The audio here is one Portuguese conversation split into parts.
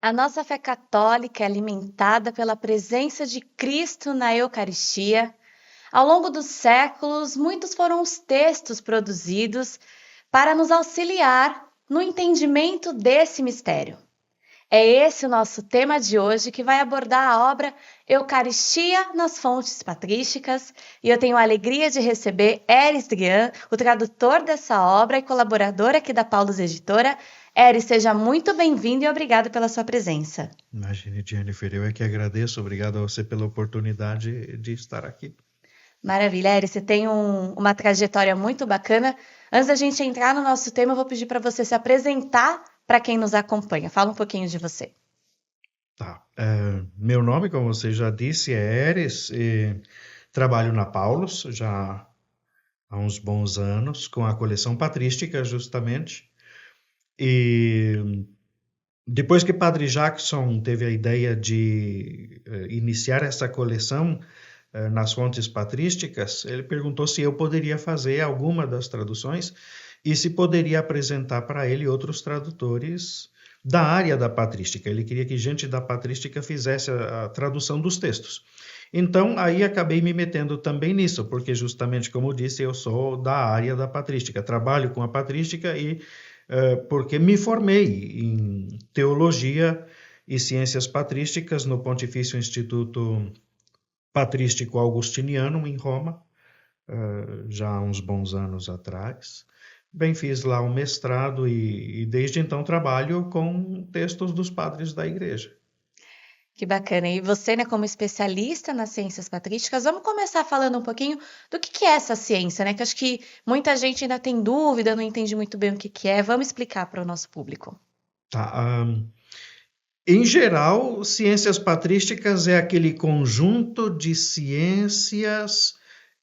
A nossa fé católica é alimentada pela presença de Cristo na Eucaristia. Ao longo dos séculos, muitos foram os textos produzidos para nos auxiliar no entendimento desse mistério. É esse o nosso tema de hoje, que vai abordar a obra Eucaristia nas Fontes Patrísticas, e eu tenho a alegria de receber Eris Drian, o tradutor dessa obra e colaborador aqui da Paulus Editora. Eris, seja muito bem-vindo e obrigada pela sua presença. Imagine, Jennifer, eu é que agradeço. Obrigado a você pela oportunidade de estar aqui. Maravilha, Eris, você tem uma trajetória muito bacana. Antes da gente entrar no nosso tema, eu vou pedir para você se apresentar para quem nos acompanha. Fala um pouquinho de você. Tá. Meu nome, como você já disse, é Eris. Trabalho na Paulus já há uns bons anos, com a coleção patrística, justamente. E depois que Padre Jackson teve a ideia de iniciar essa coleção nas fontes patrísticas, ele perguntou se eu poderia fazer alguma das traduções e se poderia apresentar para ele outros tradutores da área da patrística. Ele queria que gente da patrística fizesse a tradução dos textos. Então, aí acabei me metendo também nisso, porque justamente, como disse, eu sou da área da patrística, trabalho com a patrística e porque me formei em teologia e ciências patrísticas no Pontifício Instituto Patrístico Augustiniano, em Roma, já há uns bons anos atrás. Bem, fiz lá um mestrado e desde então trabalho com textos dos padres da igreja. Que bacana. E você, né, como especialista nas ciências patrísticas, vamos começar falando um pouquinho do que é essa ciência, né? Que acho que muita gente ainda tem dúvida, não entende muito bem o que é. Vamos explicar para o nosso público. Tá. Em geral, ciências patrísticas é aquele conjunto de ciências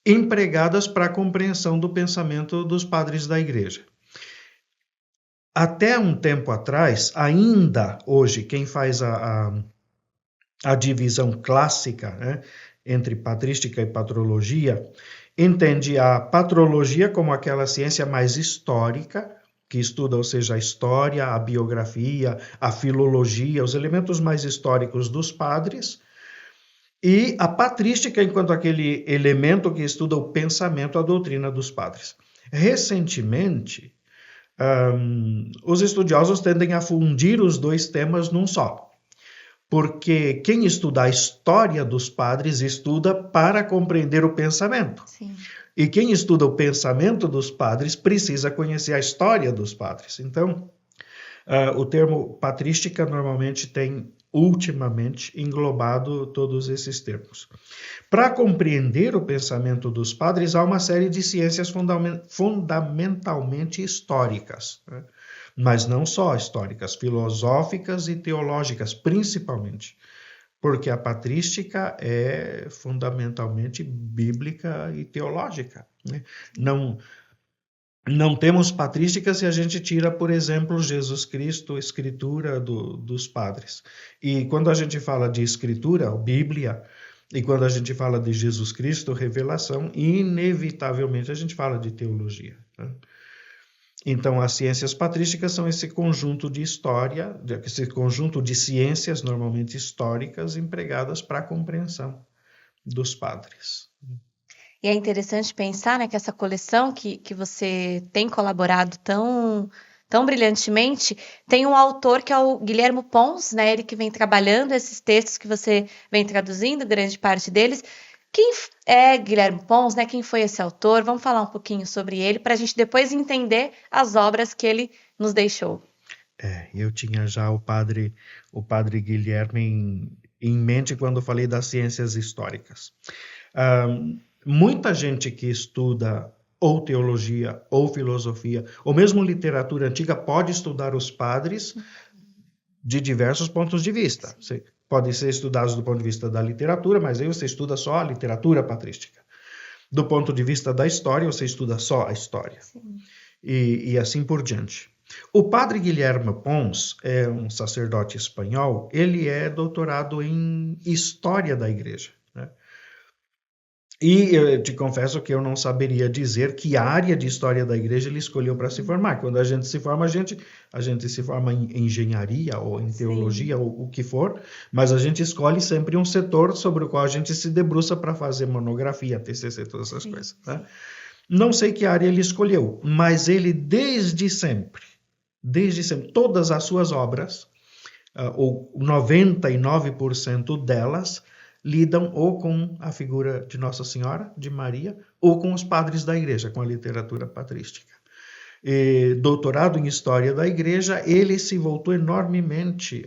empregadas para a compreensão do pensamento dos padres da igreja. Até um tempo atrás, ainda hoje, quem faz a divisão clássica, né, entre patrística e patrologia, entende a patrologia como aquela ciência mais histórica, que estuda, ou seja, a história, a biografia, a filologia, os elementos mais históricos dos padres, e a patrística enquanto aquele elemento que estuda o pensamento, a doutrina dos padres. Recentemente, os estudiosos tendem a fundir os dois temas num só, porque quem estuda a história dos padres estuda para compreender o pensamento. Sim. E quem estuda o pensamento dos padres precisa conhecer a história dos padres. Então, o termo patrística normalmente tem, ultimamente, englobado todos esses termos. Para compreender o pensamento dos padres, há uma série de ciências fundamentalmente históricas, né? Mas não só históricas, filosóficas e teológicas, principalmente, porque a patrística é fundamentalmente bíblica e teológica, né? Não temos patrística se a gente tira, por exemplo, Jesus Cristo, escritura dos padres. E quando a gente fala de escritura, Bíblia, e quando a gente fala de Jesus Cristo, revelação, inevitavelmente a gente fala de teologia, né? Então, as ciências patrísticas são esse conjunto de história, esse conjunto de ciências normalmente históricas empregadas para a compreensão dos padres. E é interessante pensar, né, que essa coleção que você tem colaborado tão brilhantemente, tem um autor que é o Guilherme Pons, né, ele que vem trabalhando esses textos que você vem traduzindo, grande parte deles. Quem é Guilherme Pons, né? Quem foi esse autor? Vamos falar um pouquinho sobre ele para a gente depois entender as obras que ele nos deixou. Eu tinha já o padre Guilherme em mente quando falei das ciências históricas. Muita gente que estuda ou teologia, ou filosofia, ou mesmo literatura antiga, pode estudar os padres de diversos pontos de vista. Podem ser estudados do ponto de vista da literatura, mas aí você estuda só a literatura patrística. Do ponto de vista da história, você estuda só a história. E assim por diante. O padre Guilherme Pons é um sacerdote espanhol, ele é doutorado em História da Igreja, né? E eu te confesso que eu não saberia dizer que área de história da igreja ele escolheu para se formar. Quando a gente se forma, a gente se forma em engenharia ou em teologia Sim, ou o que for, mas a gente escolhe sempre um setor sobre o qual a gente se debruça para fazer monografia, TCC, todas essas sim, coisas, né? sim. Não sei que área ele escolheu, mas ele desde sempre, todas as suas obras, ou 99% delas, lidam ou com a figura de Nossa Senhora, de Maria, ou com os padres da igreja, com a literatura patrística. E, doutorado em História da Igreja, ele se voltou enormemente,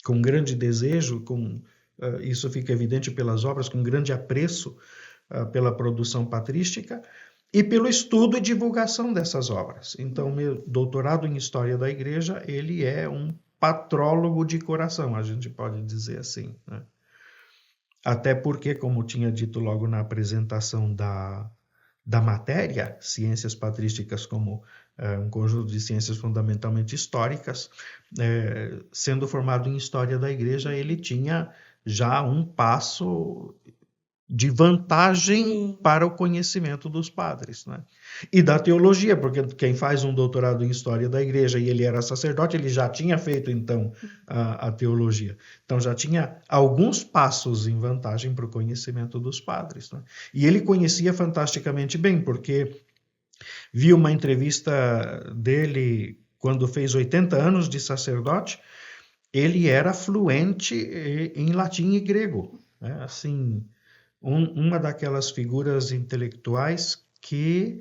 com grande desejo, isso fica evidente pelas obras, com grande apreço pela produção patrística e pelo estudo e divulgação dessas obras. Então, meu doutorado em História da Igreja, ele é um patrólogo de coração, a gente pode dizer assim, né? Até porque, como tinha dito logo na apresentação da matéria, ciências patrísticas como um conjunto de ciências fundamentalmente históricas, sendo formado em História da Igreja, ele tinha já um passo de vantagem Sim, para o conhecimento dos padres, né? E da teologia, porque quem faz um doutorado em História da Igreja e ele era sacerdote, ele já tinha feito, então, a teologia. Então, já tinha alguns passos em vantagem para o conhecimento dos padres, né? E ele conhecia fantasticamente bem, porque vi uma entrevista dele quando fez 80 anos de sacerdote, ele era fluente em latim e grego, né? Assim, uma daquelas figuras intelectuais que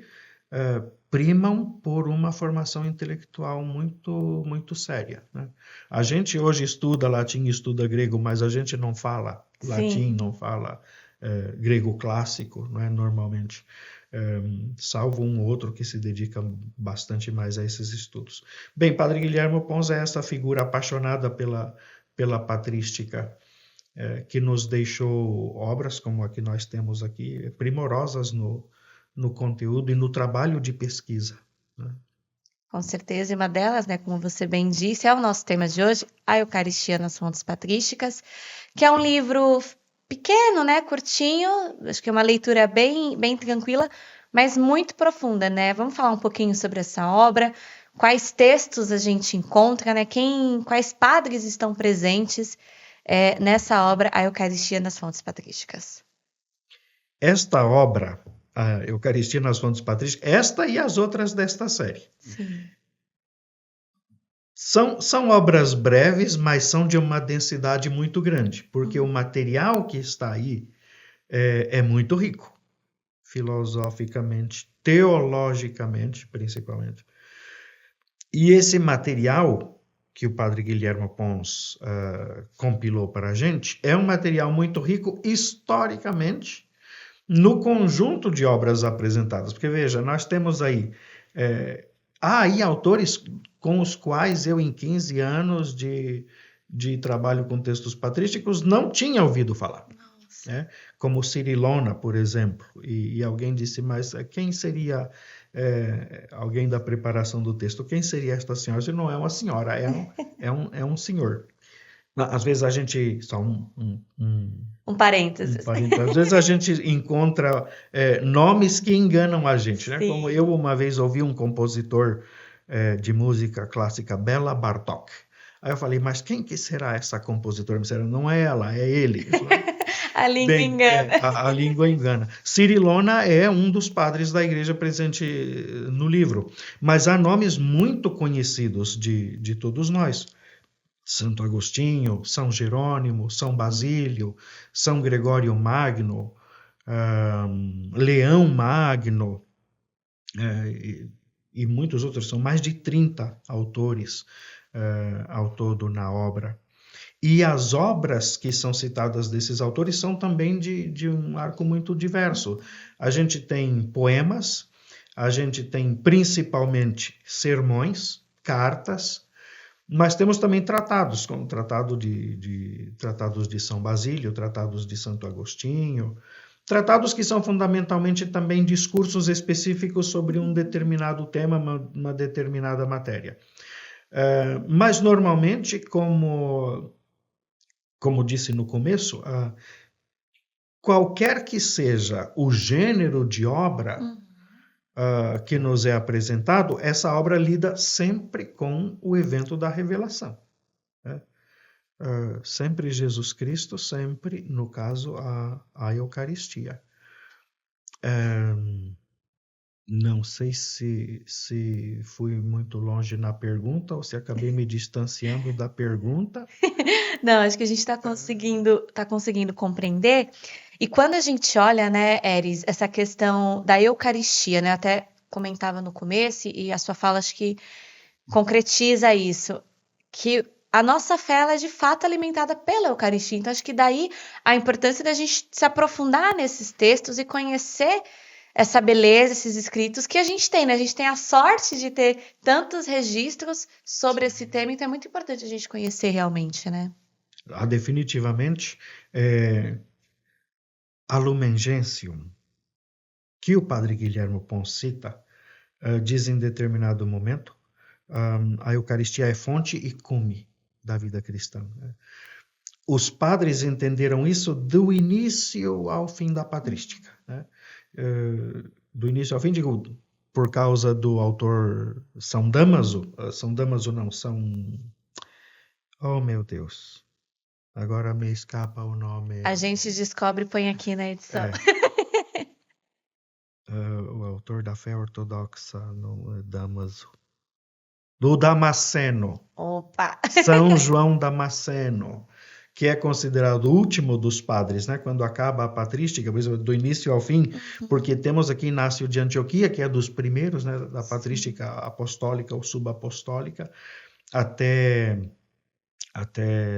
primam por uma formação intelectual muito séria, né? A gente hoje estuda latim, estuda grego, mas a gente não fala latim, sim. não fala grego clássico, não é, normalmente, salvo um ou outro que se dedica bastante mais a esses estudos. Bem, Padre Guilherme Pons é essa figura apaixonada pela patrística, que nos deixou obras como a que nós temos aqui, primorosas no conteúdo e no trabalho de pesquisa, né? Com certeza, e uma delas, né, como você bem disse, é o nosso tema de hoje, A Eucaristia nas Fontes Patrísticas, que é um livro pequeno, né, curtinho, acho que é uma leitura bem tranquila, mas muito profunda, né? Vamos falar um pouquinho sobre essa obra, quais textos a gente encontra, né? Quais padres estão presentes nessa obra, A Eucaristia nas Fontes Patrísticas. Esta obra, a Eucaristia nas Fontes Patrísticas, esta e as outras desta série, Sim. são obras breves, mas são de uma densidade muito grande, porque o material que está aí é muito rico, filosoficamente, teologicamente, principalmente. E esse material que o padre Guilherme Pons compilou para a gente é um material muito rico historicamente no conjunto de obras apresentadas. Porque, veja, nós temos aí, há aí autores com os quais eu, em 15 anos de trabalho com textos patrísticos, não tinha ouvido falar, Nossa. né? Como Cirilona, por exemplo. E alguém disse, mas quem seria alguém da preparação do texto? Quem seria esta senhora? Isso não é uma senhora, é um senhor. Às vezes a gente, só Um um parênteses. parênteses, às vezes a gente encontra nomes que enganam a gente, né? Como eu Sim. uma vez ouvi um compositor de música clássica, Bela Bartók. Aí eu falei, mas quem que será essa compositora? Me disseram, não é ela, é ele. Eu falei, A língua bem, engana. a língua engana. Cirilona é um dos padres da igreja presente no livro, mas há nomes muito conhecidos de todos nós. Santo Agostinho, São Jerônimo, São Basílio, São Gregório Magno, Leão Magno, e muitos outros, são mais de 30 autores ao todo na obra. E as obras que são citadas desses autores são também de um arco muito diverso. A gente tem poemas, a gente tem principalmente sermões, cartas, mas temos também tratados, como tratados de São Basílio, tratados de Santo Agostinho, tratados que são fundamentalmente também discursos específicos sobre um determinado tema, uma determinada matéria. Mas normalmente, como disse no começo, qualquer que seja o gênero de obra que nos é apresentado, essa obra lida sempre com o evento da revelação. Né? Sempre Jesus Cristo, sempre, no caso, a Eucaristia. Não sei se fui muito longe na pergunta ou se acabei me distanciando da pergunta. Não, acho que a gente está conseguindo compreender. E quando a gente olha, né, Eris, essa questão da Eucaristia, né, eu até comentava no começo e a sua fala acho que concretiza isso, que a nossa fé ela é de fato alimentada pela Eucaristia. Então acho que daí a importância da gente se aprofundar nesses textos e conhecer essa beleza, esses escritos que a gente tem, né? A gente tem a sorte de ter tantos registros sobre esse tema, então é muito importante a gente conhecer realmente, né? Definitivamente, a Lumen Gentium, que o padre Guilherme Pons cita, diz em determinado momento, a Eucaristia é fonte e cume da vida cristã. Né? Os padres entenderam isso do início ao fim da patrística. Né? Do início ao fim, digo, por causa do autor São Damaso, oh meu Deus, agora me escapa o nome. A gente descobre e põe aqui na edição. O autor da fé ortodoxa, não é Damaso. Do Damasceno. Opa! São João Damasceno, que é considerado o último dos padres, né? Quando acaba a patrística, do início ao fim, porque temos aqui Inácio de Antioquia, que é dos primeiros, né? Da patrística apostólica ou subapostólica, até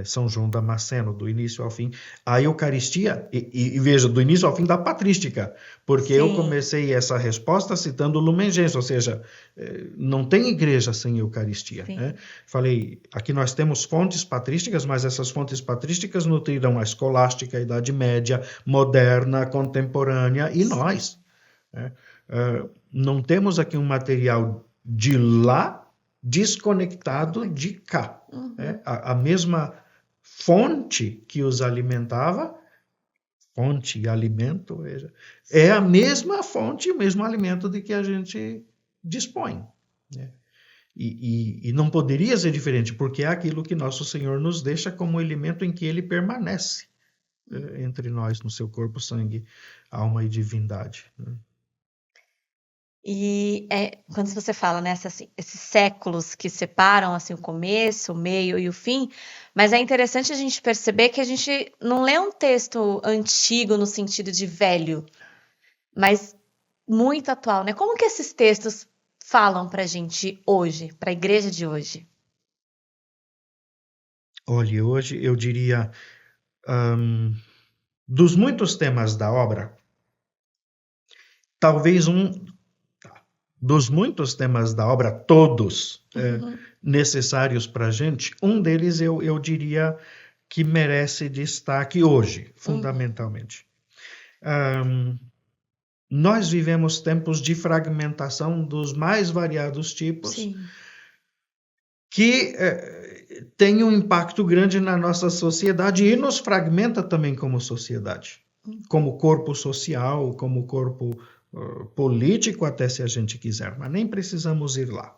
São João Damasceno, do início ao fim. A Eucaristia, e veja, do início ao fim da patrística, porque eu comecei essa resposta citando o Lumen Gentium, ou seja, não tem igreja sem Eucaristia. Né? Falei, aqui nós temos fontes patrísticas, mas essas fontes patrísticas nutrirão a escolástica, a Idade Média, moderna, contemporânea, e nós. Né? Não temos aqui um material de lá desconectado de cá. Né? A mesma fonte que os alimentava, fonte e alimento, veja, é a mesma fonte e o mesmo alimento de que a gente dispõe. Né? E não poderia ser diferente, porque é aquilo que nosso Senhor nos deixa como alimento em que Ele permanece entre nós, no seu corpo, sangue, alma e divindade. Né? E quando você fala, né, esses séculos que separam assim, o começo, o meio e o fim, mas é interessante a gente perceber que a gente não lê um texto antigo no sentido de velho, mas muito atual, né? Como que esses textos falam para a gente hoje, para a igreja de hoje? Olha, hoje eu diria, dos muitos temas da obra, talvez dos muitos temas da obra, todos necessários para a gente, um deles eu diria que merece destaque hoje, fundamentalmente. Nós vivemos tempos de fragmentação dos mais variados tipos, que tem um impacto grande na nossa sociedade e nos fragmenta também como sociedade, como corpo social, como corpo político, até se a gente quiser, mas nem precisamos ir lá.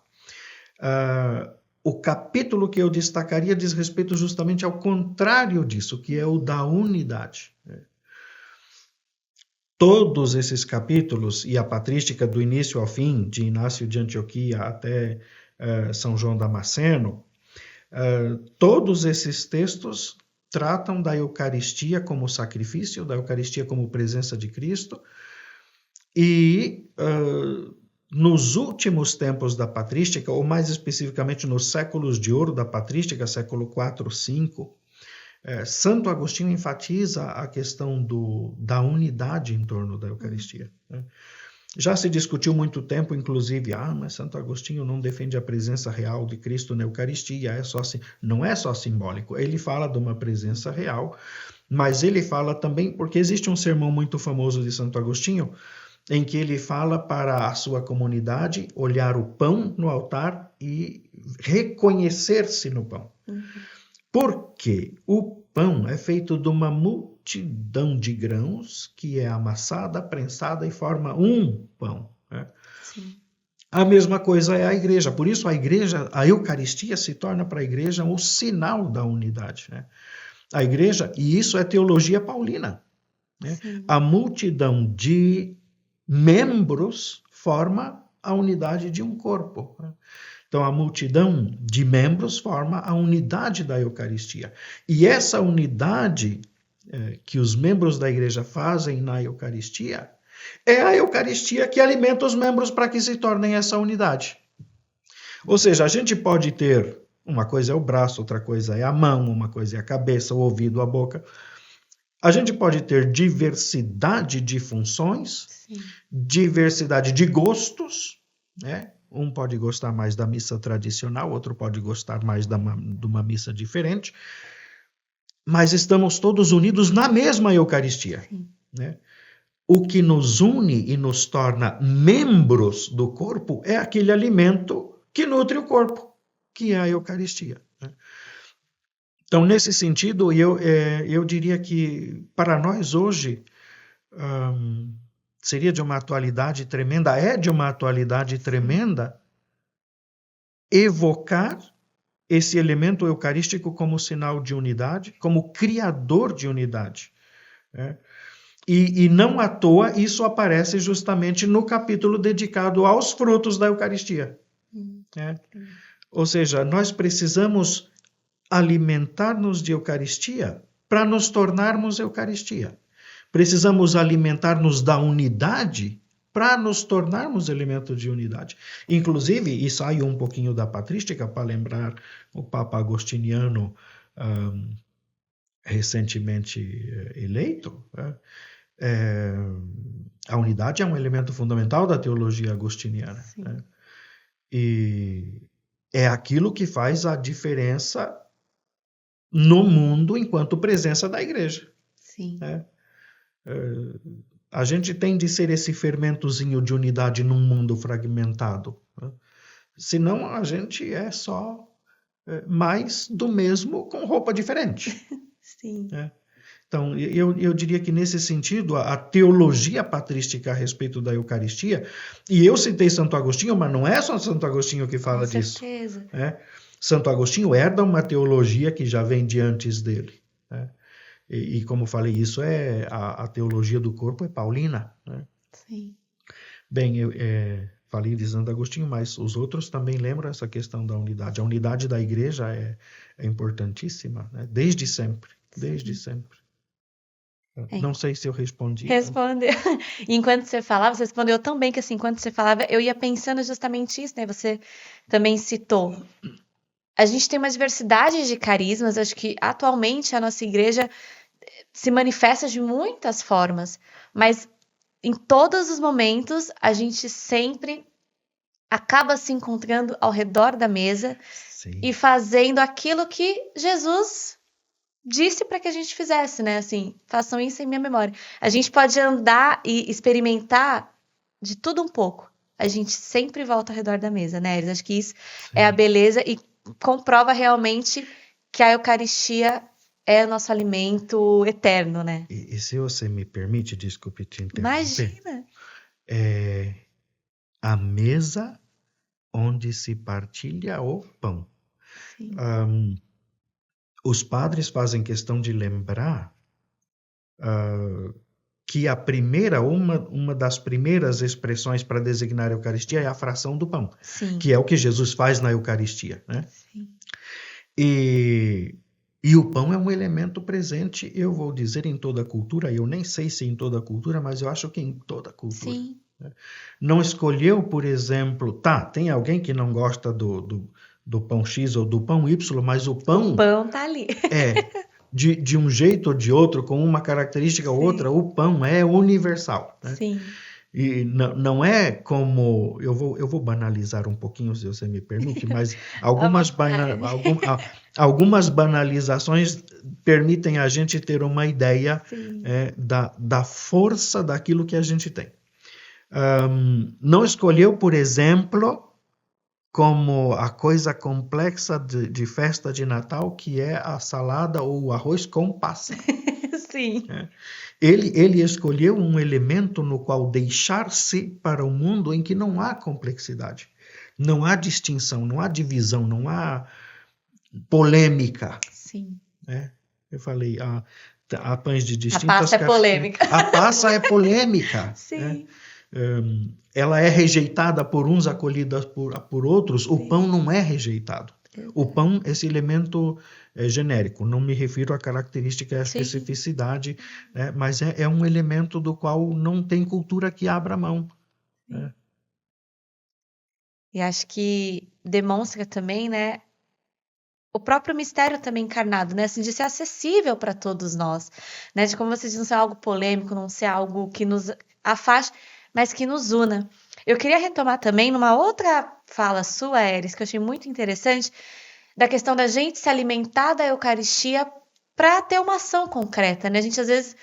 O capítulo que eu destacaria diz respeito justamente ao contrário disso, que é o da unidade. Todos esses capítulos, e a patrística do início ao fim, de Inácio de Antioquia até São João Damasceno, todos esses textos tratam da Eucaristia como sacrifício, da Eucaristia como presença de Cristo, e nos últimos tempos da patrística, ou mais especificamente nos séculos de ouro da patrística, século IV, V, Santo Agostinho enfatiza a questão da unidade em torno da Eucaristia. Né? Já se discutiu muito tempo, inclusive, mas Santo Agostinho não defende a presença real de Cristo na Eucaristia, não é só simbólico. Ele fala de uma presença real, mas ele fala também, porque existe um sermão muito famoso de Santo Agostinho, em que ele fala para a sua comunidade olhar o pão no altar e reconhecer-se no pão. Porque o pão é feito de uma multidão de grãos que é amassada, prensada e forma um pão. Né? Sim. A mesma coisa é a igreja. Por isso a Eucaristia se torna para a igreja o sinal da unidade. Né? A igreja, e isso é teologia paulina. Né? A multidão de membros forma a unidade de um corpo. Né? Então, a multidão de membros forma a unidade da Eucaristia. E essa unidade que os membros da igreja fazem na Eucaristia é a Eucaristia que alimenta os membros para que se tornem essa unidade. Ou seja, a gente pode ter, uma coisa é o braço, outra coisa é a mão, uma coisa é a cabeça, o ouvido, a boca. A gente pode ter diversidade de funções, sim, diversidade de gostos, né? Um pode gostar mais da missa tradicional, outro pode gostar mais de uma missa diferente, mas estamos todos unidos na mesma Eucaristia. Né? O que nos une e nos torna membros do corpo é aquele alimento que nutre o corpo, que é a Eucaristia. Né? Então, nesse sentido, eu diria que para nós hoje seria de uma atualidade tremenda, é de uma atualidade tremenda evocar esse elemento eucarístico como sinal de unidade, como criador de unidade. Né? E não à toa isso aparece justamente no capítulo dedicado aos frutos da Eucaristia. Né? Ou seja, nós precisamos alimentar-nos de Eucaristia para nos tornarmos Eucaristia. Precisamos alimentar-nos da unidade para nos tornarmos elemento de unidade. Inclusive, e saio um pouquinho da patrística para lembrar o Papa Agostiniano recentemente eleito, a unidade é um elemento fundamental da teologia agostiniana. Né? E é aquilo que faz a diferença no mundo enquanto presença da igreja. Sim. Né? A gente tem de ser esse fermentozinho de unidade num mundo fragmentado. Né? Senão a gente é só mais do mesmo com roupa diferente. Sim. Né? Então, eu diria que nesse sentido, a teologia patrística a respeito da Eucaristia, e eu citei Santo Agostinho, mas não é só Santo Agostinho que fala disso. Com certeza. Né? Santo Agostinho herda uma teologia que já vem de antes dele. Né? E como falei, isso a teologia do corpo é paulina. Né? Sim. Bem, eu falei de Santo Agostinho, mas os outros também lembram essa questão da unidade. A unidade da igreja é importantíssima, né? Desde sempre. Desde sempre. Não sei se eu respondi. Respondeu. Enquanto você falava, você respondeu tão bem que assim, enquanto você falava, eu ia pensando justamente isso, né? Você também citou. A gente tem uma diversidade de carismas, acho que atualmente a nossa igreja se manifesta de muitas formas, mas em todos os momentos a gente sempre acaba se encontrando ao redor da mesa. Sim. E fazendo aquilo que Jesus disse para que a gente fizesse, né? Assim, façam isso em minha memória. A gente pode andar e experimentar de tudo um pouco. A gente sempre volta ao redor da mesa, né? Eles acho que isso é a beleza e comprova realmente que a Eucaristia é o nosso alimento eterno, né? E se você me permite, desculpe te interromper. Imagina! A mesa onde se partilha o pão. Os padres fazem questão de lembrar que uma das primeiras expressões para designar a Eucaristia é a fração do pão, Sim. que é o que Jesus faz na Eucaristia. Né? Sim. E o pão é um elemento presente, eu vou dizer, em toda a cultura. Eu nem sei se em toda a cultura, mas eu acho que em toda a cultura. Sim. Né? Não escolheu, por exemplo, tem alguém que não gosta do pão X ou do pão Y, mas o pão tá ali. De um jeito ou de outro, com uma característica ou outra, o pão é universal. Né? Sim. E não é como... Eu vou banalizar um pouquinho, se você me permite, mas algumas banalizações permitem a gente ter uma ideia da força daquilo que a gente tem. Não escolheu, por exemplo, como a coisa complexa de festa de Natal, que é a salada ou o arroz com passas. Sim. Ele escolheu um elemento no qual deixar-se para um mundo em que não há complexidade, não há distinção, não há divisão, não há polêmica. Sim. Eu falei, há pães de A distintas passa é cascas. polêmica. A passa é polêmica. Sim. Ela é rejeitada por uns, acolhida por outros. O pão não é rejeitado. O pão, esse elemento genérico, não me refiro à característica e à especificidade, mas é um elemento do qual não tem cultura que abra mão. E acho que demonstra também, né, o próprio mistério também encarnado, né, assim, de ser acessível para todos nós, né, de como você diz, não ser algo polêmico, não ser algo que nos afaste, mas que nos una. Eu queria retomar também numa outra fala sua, Eris, que eu achei muito interessante, da questão da gente se alimentar da Eucaristia para ter uma ação concreta, né? A gente às vezes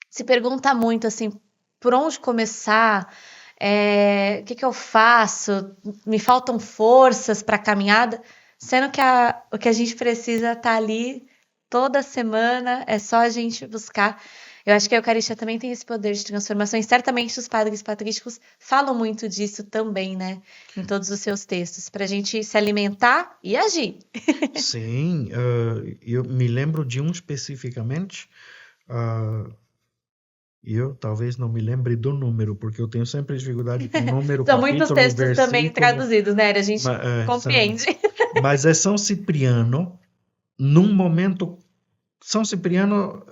se pergunta muito assim, por onde começar? O que eu faço? Me faltam forças para a caminhada, sendo que o que a gente precisa estar ali toda semana, é só a gente buscar. Eu acho que a Eucaristia também tem esse poder de transformação, e certamente os padres patrísticos falam muito disso também, né? Em todos os seus textos, para a gente se alimentar e agir. Sim, eu me lembro de um especificamente, eu talvez não me lembre do número, porque eu tenho sempre dificuldade com número, São capítulo, muitos textos versículo. também traduzidos, né? A gente compreende. Mas é São Cipriano, num momento... São Cipriano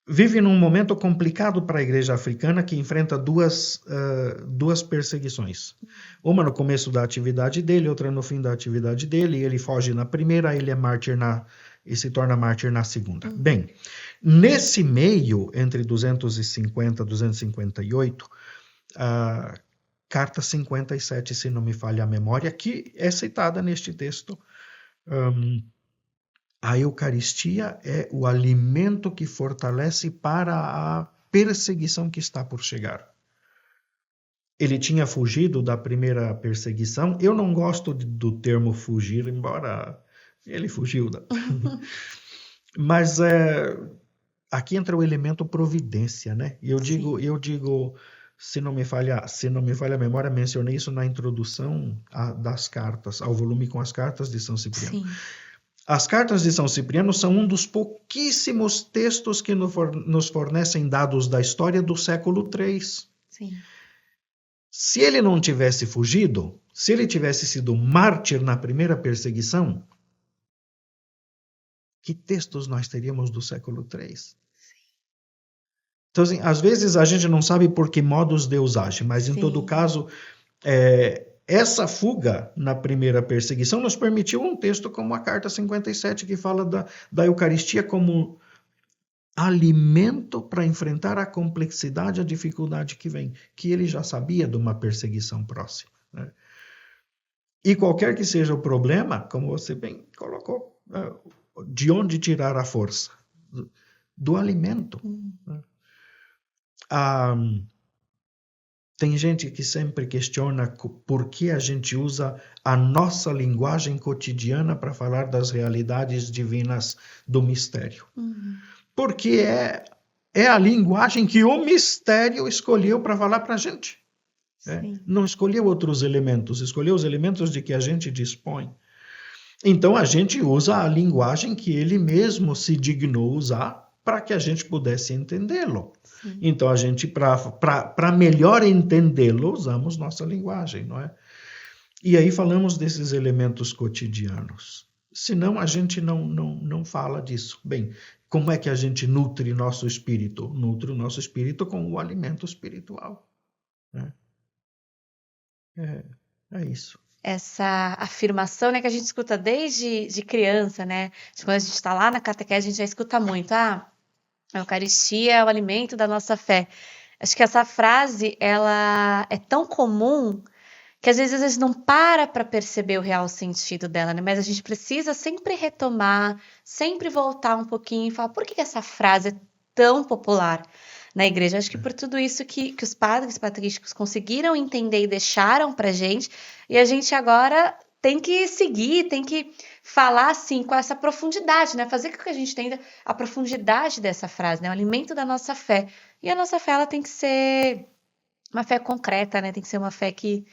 vive num momento complicado para a igreja africana, que enfrenta duas perseguições. Uma no começo da atividade dele, outra no fim da atividade dele. Ele foge na primeira, ele é mártir e se torna mártir na segunda. Bem, nesse meio, entre 250 e 258, a carta 57, se não me falha a memória, que é citada neste texto, a Eucaristia é o alimento que fortalece para a perseguição que está por chegar. Ele tinha fugido da primeira perseguição. Eu não gosto do termo fugir, embora ele fugiu. Mas aqui entra o elemento providência, né? Eu digo, se não me falha a memória, mencionei isso na introdução das cartas, ao volume com as cartas de São Cipriano. Sim. As cartas de São Cipriano são um dos pouquíssimos textos que nos fornecem dados da história do século III. Sim. Se ele não tivesse fugido, se ele tivesse sido mártir na primeira perseguição, que textos nós teríamos do século III? Então, assim, às vezes a gente não sabe por que modos Deus age, mas em todo caso, essa fuga na primeira perseguição nos permitiu um texto como a carta 57, que fala da Eucaristia como alimento para enfrentar a complexidade, a dificuldade que vem, que ele já sabia de uma perseguição próxima, né? E qualquer que seja o problema, como você bem colocou, de onde tirar a força? Do alimento. Tem gente que sempre questiona por que a gente usa a nossa linguagem cotidiana para falar das realidades divinas do mistério. Porque é a linguagem que o mistério escolheu para falar para a gente. Não escolheu outros elementos, escolheu os elementos de que a gente dispõe. Então a gente usa a linguagem que ele mesmo se dignou usar para que a gente pudesse entendê-lo. Então, a gente, para melhor entendê-lo, usamos nossa linguagem, não é? E aí falamos desses elementos cotidianos. Senão, a gente não fala disso. Bem, como é que a gente nutre nosso espírito? Nutre o nosso espírito com o alimento espiritual, né? É isso. Essa afirmação, né, que a gente escuta desde criança, né? Quando a gente está lá na catequese, a gente já escuta muito. A Eucaristia é o alimento da nossa fé. Acho que essa frase, ela é tão comum que às vezes a gente não para perceber o real sentido dela, né? Mas a gente precisa sempre retomar, sempre voltar um pouquinho e falar por que essa frase é tão popular, na igreja. Acho que por tudo isso que os padres patrísticos conseguiram entender e deixaram pra gente, e a gente agora tem que seguir, tem que falar assim com essa profundidade, né? Fazer com que a gente entenda a profundidade dessa frase, né? O alimento da nossa fé. E a nossa fé, ela tem que ser uma fé concreta, né? Tem que ser uma fé que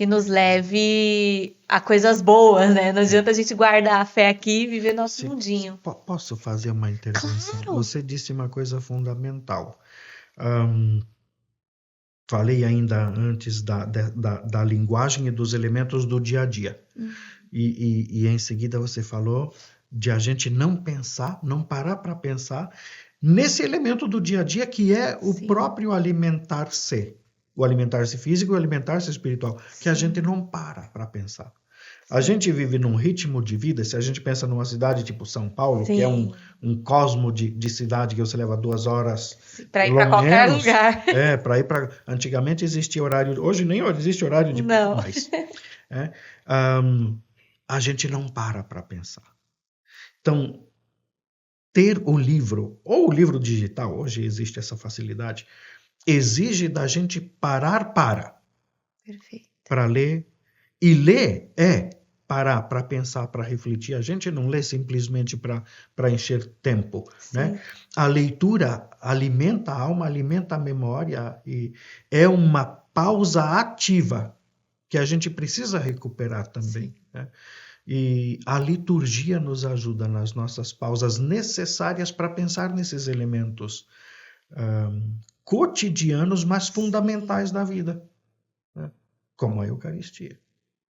nos leve a coisas boas, né? Não adianta a gente guardar a fé aqui e viver nosso mundinho. Posso fazer uma intervenção? Claro! Você disse uma coisa fundamental. Falei ainda antes da linguagem e dos elementos do dia a dia. E em seguida você falou de a gente não pensar, não parar para pensar nesse elemento do dia a dia que é o próprio alimentar-se. O alimentar-se físico e o alimentar-se espiritual, que a gente não para pensar. A gente vive num ritmo de vida, se a gente pensa numa cidade tipo São Paulo, que é um cosmo de cidade que você leva 2 horas para ir para qualquer lugar. Para ir para... Antigamente existia horário, hoje nem existe horário de mais. A gente não para pensar. Então, ter o livro, ou o livro digital, hoje existe essa facilidade, exige da gente parar para ler. E ler é parar para pensar, para refletir. A gente não lê simplesmente para encher tempo, né? A leitura alimenta a alma, alimenta a memória e é uma pausa ativa que a gente precisa recuperar também, né? E a liturgia nos ajuda nas nossas pausas necessárias para pensar nesses elementos cotidianos, mas fundamentais da vida, né? Como a Eucaristia.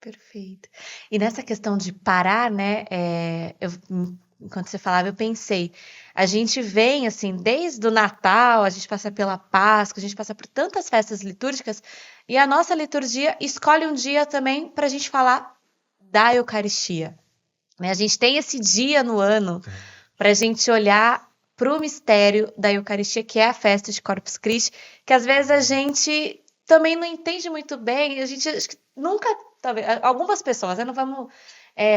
Perfeito. E nessa questão de parar, né? Enquanto você falava, eu pensei, a gente vem assim, desde o Natal, a gente passa pela Páscoa, a gente passa por tantas festas litúrgicas, e a nossa liturgia escolhe um dia também para a gente falar da Eucaristia. A gente tem esse dia no ano para a gente olhar para o mistério da Eucaristia, que é a festa de Corpus Christi, que às vezes a gente também não entende muito bem, a gente acho que nunca, talvez, algumas pessoas, não vamos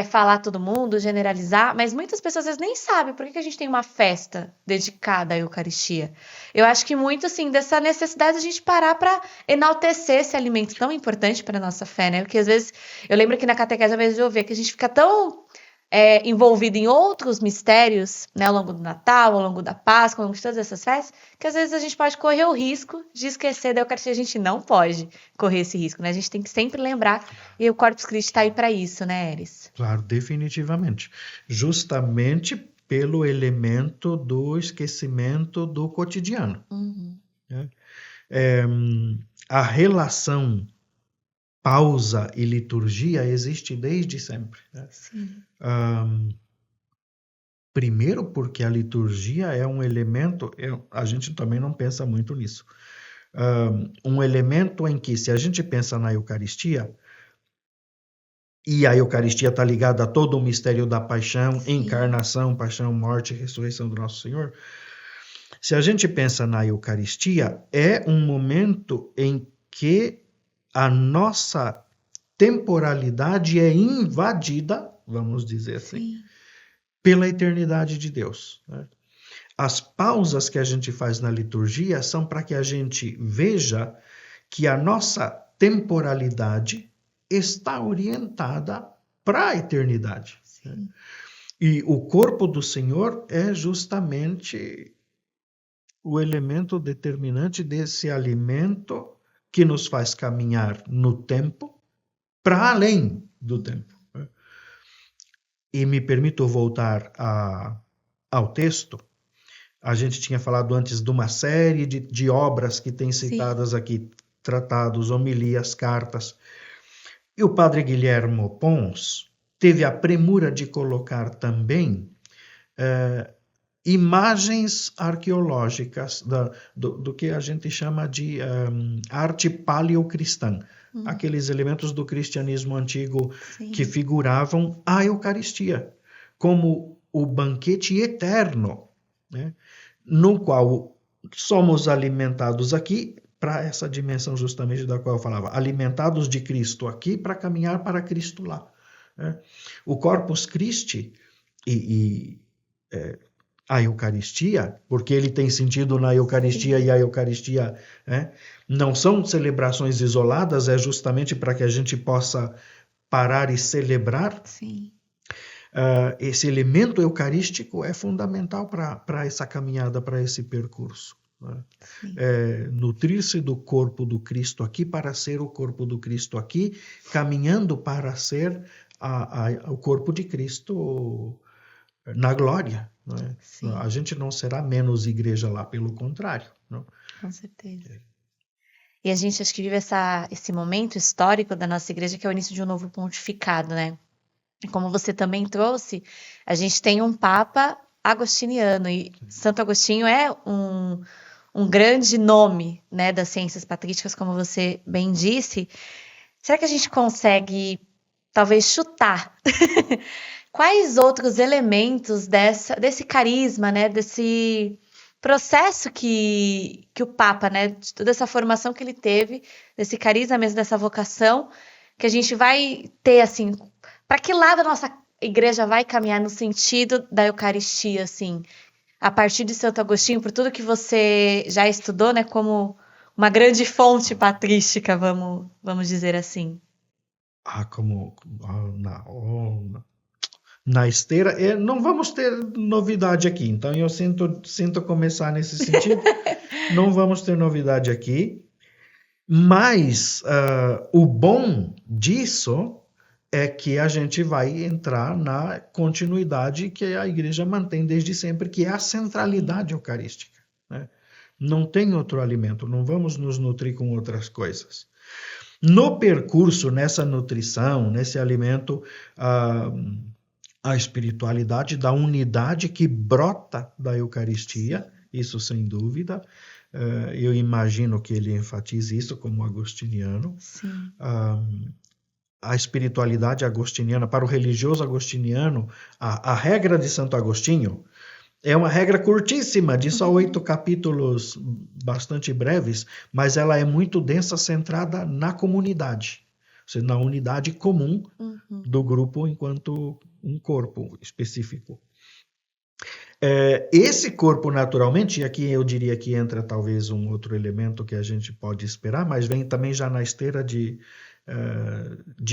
falar todo mundo, generalizar, mas muitas pessoas às vezes nem sabem por que a gente tem uma festa dedicada à Eucaristia. Eu acho que muito, assim, dessa necessidade de a gente parar para enaltecer esse alimento tão importante para a nossa fé, né? Porque às vezes, eu lembro que na catequese, às vezes eu vejo que a gente fica tão envolvido em outros mistérios, né, ao longo do Natal, ao longo da Páscoa, ao longo de todas essas festas, que às vezes a gente pode correr o risco de esquecer da Eucaristia. A gente não pode correr esse risco, né? A gente tem que sempre lembrar, e o Corpus Christi está aí para isso, né, Eris? Claro, definitivamente. Justamente pelo elemento do esquecimento do cotidiano. Né? A relação pausa e liturgia existe desde sempre, né? Primeiro porque a liturgia é um elemento, a gente também não pensa muito nisso, um elemento em que, se a gente pensa na Eucaristia, e a Eucaristia está ligada a todo o mistério da paixão, encarnação, paixão, morte e ressurreição do nosso Senhor, se a gente pensa na Eucaristia, é um momento em que a nossa temporalidade é invadida, vamos dizer assim, pela eternidade de Deus, né? As pausas que a gente faz na liturgia são para que a gente veja que a nossa temporalidade está orientada para a eternidade, né? E o corpo do Senhor é justamente o elemento determinante desse alimento que nos faz caminhar no tempo para além do tempo. E me permito voltar ao texto. A gente tinha falado antes de uma série de obras que tem citadas aqui, tratados, homilias, cartas. E o padre Guilhermo Pons teve a premura de colocar também imagens arqueológicas do que a gente chama de arte paleocristã, aqueles elementos do cristianismo antigo que figuravam a Eucaristia como o banquete eterno, né, no qual somos alimentados aqui para essa dimensão justamente da qual eu falava, alimentados de Cristo aqui para caminhar para Cristo lá, né? O Corpus Christi a Eucaristia, porque ele tem sentido na Eucaristia e a Eucaristia não são celebrações isoladas, é justamente para que a gente possa parar e celebrar. Sim. Esse elemento eucarístico é fundamental para essa caminhada, para esse percurso. Né? Nutrir-se do corpo do Cristo aqui para ser o corpo do Cristo aqui, caminhando para ser o corpo de Cristo na glória. Né? A gente não será menos igreja lá, pelo contrário. Não? Com certeza. E a gente acho que vive esse momento histórico da nossa igreja, que é o início de um novo pontificado, né? Como você também trouxe, a gente tem um Papa agostiniano, e Santo Agostinho é um grande nome, né, das ciências patrísticas, como você bem disse. Será que a gente consegue, talvez, chutar quais outros elementos desse carisma, né, desse processo que o Papa, né, de toda essa formação que ele teve, desse carisma mesmo, dessa vocação, que a gente vai ter, assim, para que lado a nossa igreja vai caminhar no sentido da Eucaristia, assim, a partir de Santo Agostinho, por tudo que você já estudou, né, como uma grande fonte patrística, vamos dizer assim. Na esteira, não vamos ter novidade aqui, então eu sinto começar nesse sentido. Não vamos ter novidade aqui, mas o bom disso é que a gente vai entrar na continuidade que a igreja mantém desde sempre, que é a centralidade eucarística. Né? Não tem outro alimento, não vamos nos nutrir com outras coisas. No percurso, nessa nutrição, nesse alimento, a espiritualidade da unidade que brota da Eucaristia, isso sem dúvida. Eu imagino que ele enfatize isso como agostiniano. Sim. A espiritualidade agostiniana, para o religioso agostiniano, a regra de Santo Agostinho é uma regra curtíssima, de só 8 capítulos bastante breves, mas ela é muito densa, centrada na comunidade, ou seja, na unidade comum do grupo enquanto um corpo específico. Esse corpo, naturalmente, e aqui eu diria que entra talvez um outro elemento que a gente pode esperar, mas vem também já na esteira de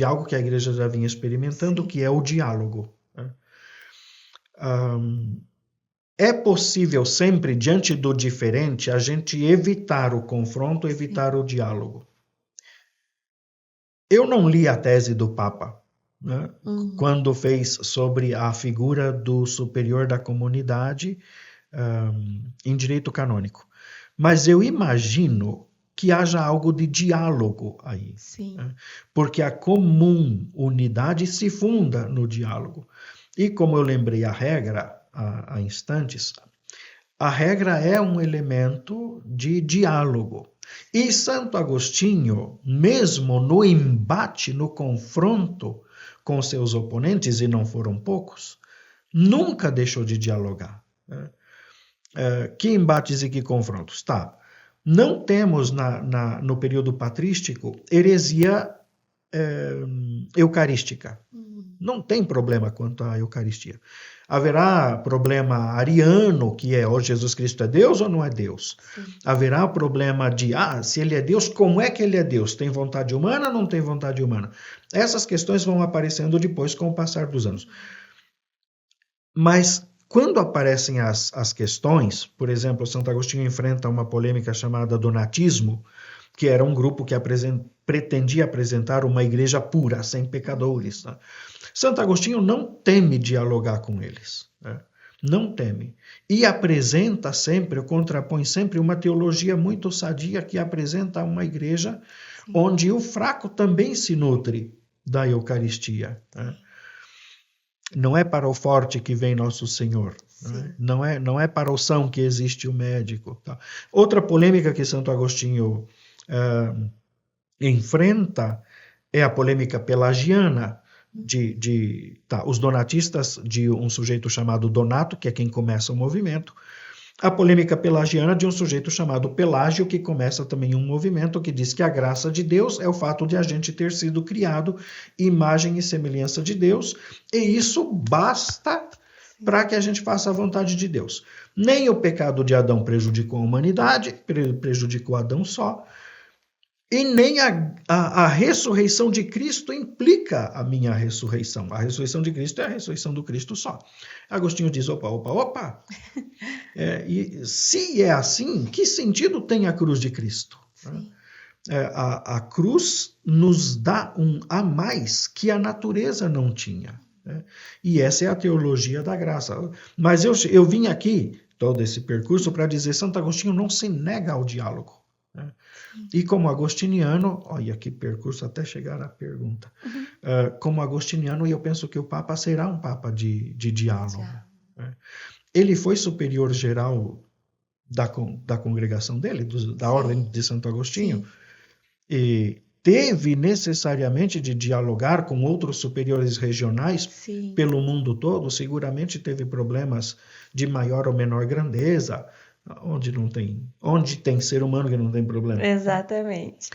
algo que a igreja já vinha experimentando, que é o diálogo. É possível sempre, diante do diferente, a gente evitar o confronto, evitar o diálogo. Eu não li a tese do Papa, né, quando fez sobre a figura do superior da comunidade em direito canônico, mas eu imagino que haja algo de diálogo aí. Sim. Porque a comum unidade se funda no diálogo. E como eu lembrei a regra há instantes, a regra é um elemento de diálogo. E Santo Agostinho, mesmo no embate, no confronto com seus oponentes, e não foram poucos, nunca deixou de dialogar. Que embates e que confrontos? Tá. Não temos no período patrístico heresia eucarística. Não tem problema quanto à Eucaristia. Haverá problema ariano, que é, Jesus Cristo é Deus ou não é Deus? Sim. Haverá problema de, se ele é Deus, como é que ele é Deus? Tem vontade humana ou não tem vontade humana? Essas questões vão aparecendo depois com o passar dos anos. Mas quando aparecem as questões, por exemplo, Santo Agostinho enfrenta uma polêmica chamada donatismo, que era um grupo que pretendia apresentar uma igreja pura, sem pecadores. Né? Santo Agostinho não teme dialogar com eles. Né? Não teme. E apresenta sempre, contrapõe sempre uma teologia muito sadia que apresenta uma igreja onde o fraco também se nutre da Eucaristia. Né? Não é para o forte que vem nosso Senhor. Né? Não é para o são que existe o médico. Tá? Outra polêmica que Santo Agostinho enfrenta é a polêmica pelagiana os donatistas de um sujeito chamado Donato, que é quem começa o movimento, a polêmica pelagiana de um sujeito chamado Pelágio, que começa também um movimento que diz que a graça de Deus é o fato de a gente ter sido criado imagem e semelhança de Deus, e isso basta para que a gente faça a vontade de Deus. Nem o pecado de Adão prejudicou a humanidade, prejudicou Adão só, e nem a ressurreição de Cristo implica a minha ressurreição. A ressurreição de Cristo é a ressurreição do Cristo só. Agostinho diz, opa. E se é assim, que sentido tem a cruz de Cristo? A cruz nos dá um a mais que a natureza não tinha. E essa é a teologia da graça. Mas eu vim aqui, todo esse percurso, para dizer Santo Agostinho não se nega ao diálogo. E como agostiniano, olha que percurso até chegar à pergunta. Como agostiniano, eu penso que o Papa será um Papa de diálogo. Ele foi superior geral da congregação dele, da Ordem de Santo Agostinho, e teve necessariamente de dialogar com outros superiores regionais pelo mundo todo, seguramente teve problemas de maior ou menor grandeza, onde tem ser humano que não tem problema. Exatamente.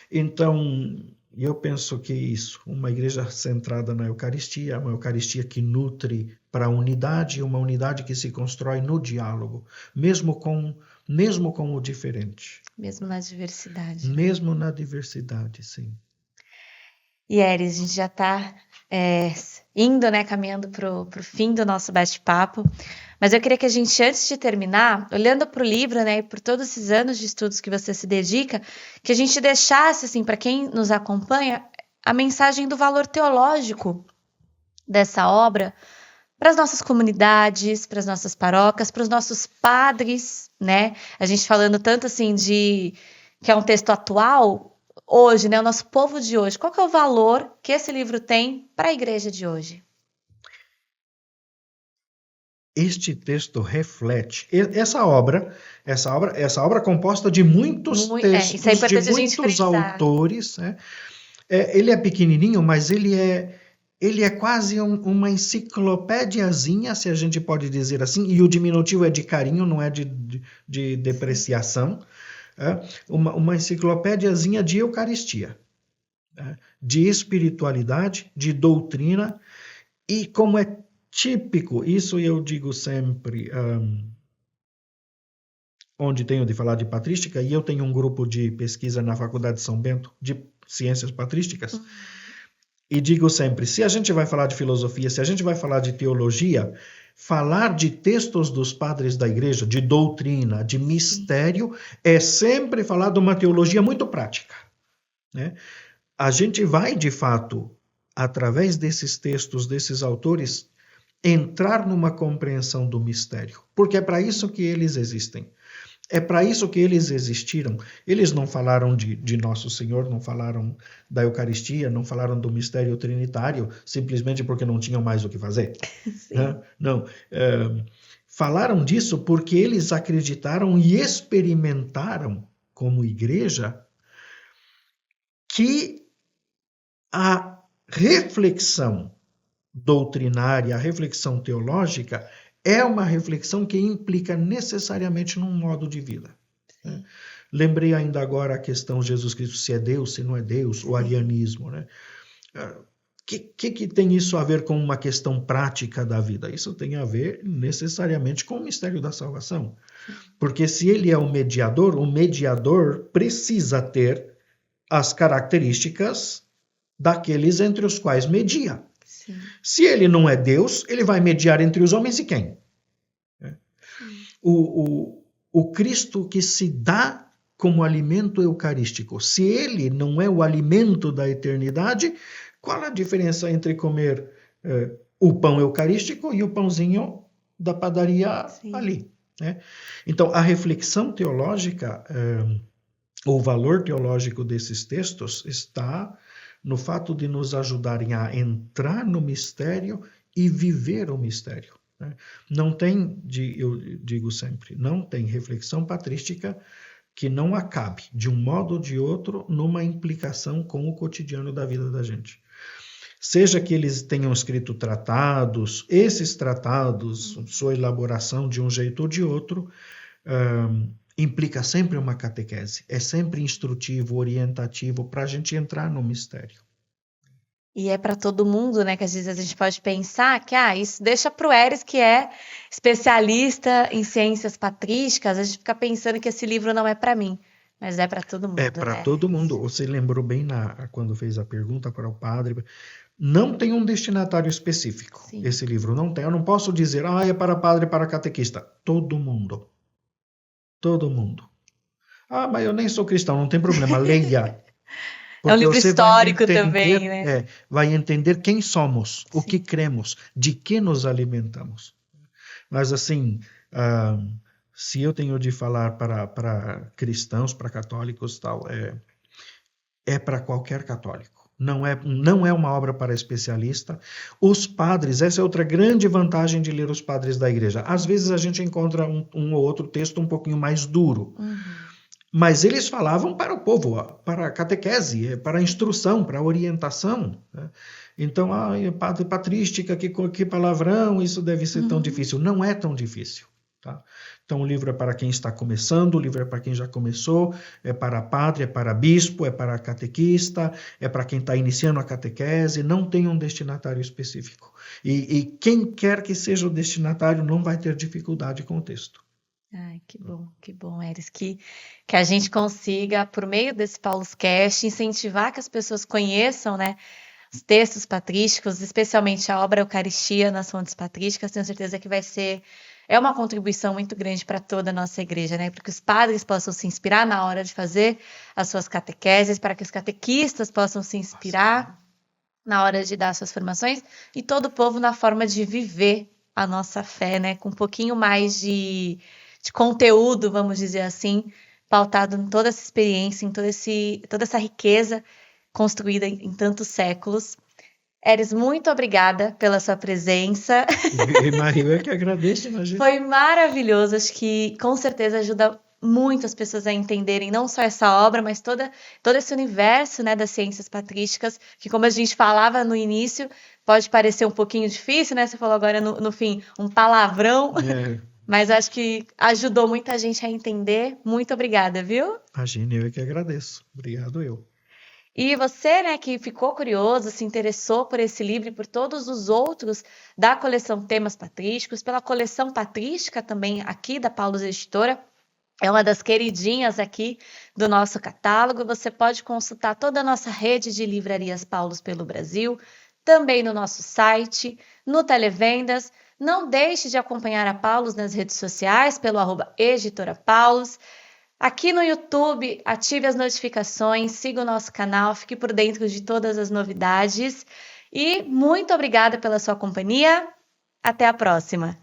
Então, eu penso que isso, uma igreja centrada na Eucaristia, uma Eucaristia que nutre para a unidade, uma unidade que se constrói no diálogo, mesmo com o diferente. Mesmo na diversidade. Mesmo na diversidade, sim. E Eris, a gente já está indo, caminhando para o fim do nosso bate-papo, mas eu queria que a gente, antes de terminar, olhando para o livro, e por todos esses anos de estudos que você se dedica, que a gente deixasse, assim, para quem nos acompanha, a mensagem do valor teológico dessa obra para as nossas comunidades, para as nossas paróquias, para os nossos padres, A gente falando tanto assim que é um texto atual, hoje, o nosso povo de hoje. Qual que é o valor que esse livro tem para a igreja de hoje? Este texto reflete essa obra composta de muitos textos, isso é importante de muitos autores. Ele é pequenininho, mas ele é quase uma enciclopédiazinha, se a gente pode dizer assim, e o diminutivo é de carinho, não é de depreciação. Uma enciclopédiazinha de Eucaristia, de espiritualidade, de doutrina, e como é típico, isso eu digo sempre, onde tenho de falar de patrística, e eu tenho um grupo de pesquisa na Faculdade de São Bento de ciências patrísticas, e digo sempre, se a gente vai falar de filosofia, se a gente vai falar de teologia, falar de textos dos padres da igreja, de doutrina, de mistério, é sempre falar de uma teologia muito prática. A gente vai, de fato, através desses textos, desses autores, entrar numa compreensão do mistério, porque é para isso que eles existem. É para isso que eles existiram. Eles não falaram de Nosso Senhor, não falaram da Eucaristia, não falaram do mistério trinitário, simplesmente porque não tinham mais o que fazer. Não. Falaram disso porque eles acreditaram e experimentaram, como igreja, que a reflexão doutrinária, a reflexão teológica, é uma reflexão que implica necessariamente num modo de vida. Lembrei ainda agora a questão Jesus Cristo, se é Deus, se não é Deus, o arianismo. Que tem isso a ver com uma questão prática da vida? Isso tem a ver necessariamente com o mistério da salvação. Porque se ele é o mediador precisa ter as características daqueles entre os quais media. Sim. Se ele não é Deus, ele vai mediar entre os homens e quem? O Cristo que se dá como alimento eucarístico, se ele não é o alimento da eternidade, qual a diferença entre comer o pão eucarístico e o pãozinho da padaria ali? Então, a reflexão teológica, o valor teológico desses textos está no fato de nos ajudarem a entrar no mistério e viver o mistério. Não tem, eu digo sempre, não tem reflexão patrística que não acabe, de um modo ou de outro, numa implicação com o cotidiano da vida da gente. Seja que eles tenham escrito tratados, esses tratados, sua elaboração de um jeito ou de outro, implica sempre uma catequese, é sempre instrutivo, orientativo para a gente entrar no mistério. E é para todo mundo, né? Que às vezes a gente pode pensar que isso deixa para o Eres, que é especialista em ciências patrísticas. A gente fica pensando que esse livro não é para mim, mas é para todo É mundo, para né? todo mundo. Você lembrou bem quando fez a pergunta para o padre. Não tem um destinatário específico. Sim. Esse livro não tem. Eu não posso dizer, é para padre, para catequista. Todo mundo. Todo mundo. Mas eu nem sou cristão, não tem problema, leia. É um Porque livro você vai histórico também, entender, né? vai entender quem somos, o que Sim. cremos, de que nos alimentamos. Mas assim, se eu tenho de falar para cristãos, para católicos, tal, é para qualquer católico. Não é uma obra para especialista. Os padres, essa é outra grande vantagem de ler os padres da igreja. Às vezes a gente encontra um ou outro texto um pouquinho mais duro. Mas eles falavam para o povo, para a catequese, para a instrução, para a orientação. Né? Então, padre patrística, que palavrão, isso deve ser tão difícil. Não é tão difícil. Tá? Então, o livro é para quem está começando, o livro é para quem já começou, é para padre, é para bispo, é para catequista, é para quem está iniciando a catequese, não tem um destinatário específico. E quem quer que seja o destinatário não vai ter dificuldade com o texto. Ai, que bom, Eres, que a gente consiga, por meio desse Pauluscast, incentivar que as pessoas conheçam, né, os textos patrísticos, especialmente a obra Eucaristia nas fontes patrísticas. Tenho certeza que é uma contribuição muito grande para toda a nossa igreja, né, para que os padres possam se inspirar na hora de fazer as suas catequeses, para que os catequistas possam se inspirar na hora de dar suas formações, e todo o povo na forma de viver a nossa fé, né, com um pouquinho mais de conteúdo, vamos dizer assim, pautado em toda essa experiência, em toda essa riqueza construída em tantos séculos. Eres, muito obrigada pela sua presença. E Maria, eu que agradeço, imagina. Foi maravilhoso, acho que com certeza ajuda muito as pessoas a entenderem não só essa obra, mas todo esse universo, né, das ciências patrísticas, que, como a gente falava no início, pode parecer um pouquinho difícil, né? Você falou agora no fim um palavrão. Mas acho que ajudou muita gente a entender. Muito obrigada, viu? Imagina, eu que agradeço. Obrigado, eu. E você, né, que ficou curioso, se interessou por esse livro e por todos os outros da coleção Temas Patrísticos, pela coleção patrística também aqui da Paulus Editora, é uma das queridinhas aqui do nosso catálogo. Você pode consultar toda a nossa rede de livrarias Paulus pelo Brasil, também no nosso site, no Televendas. Não deixe de acompanhar a Paulus nas redes sociais, pelo @editora_paulus. Aqui no YouTube, ative as notificações, siga o nosso canal, fique por dentro de todas as novidades. E muito obrigada pela sua companhia. Até a próxima!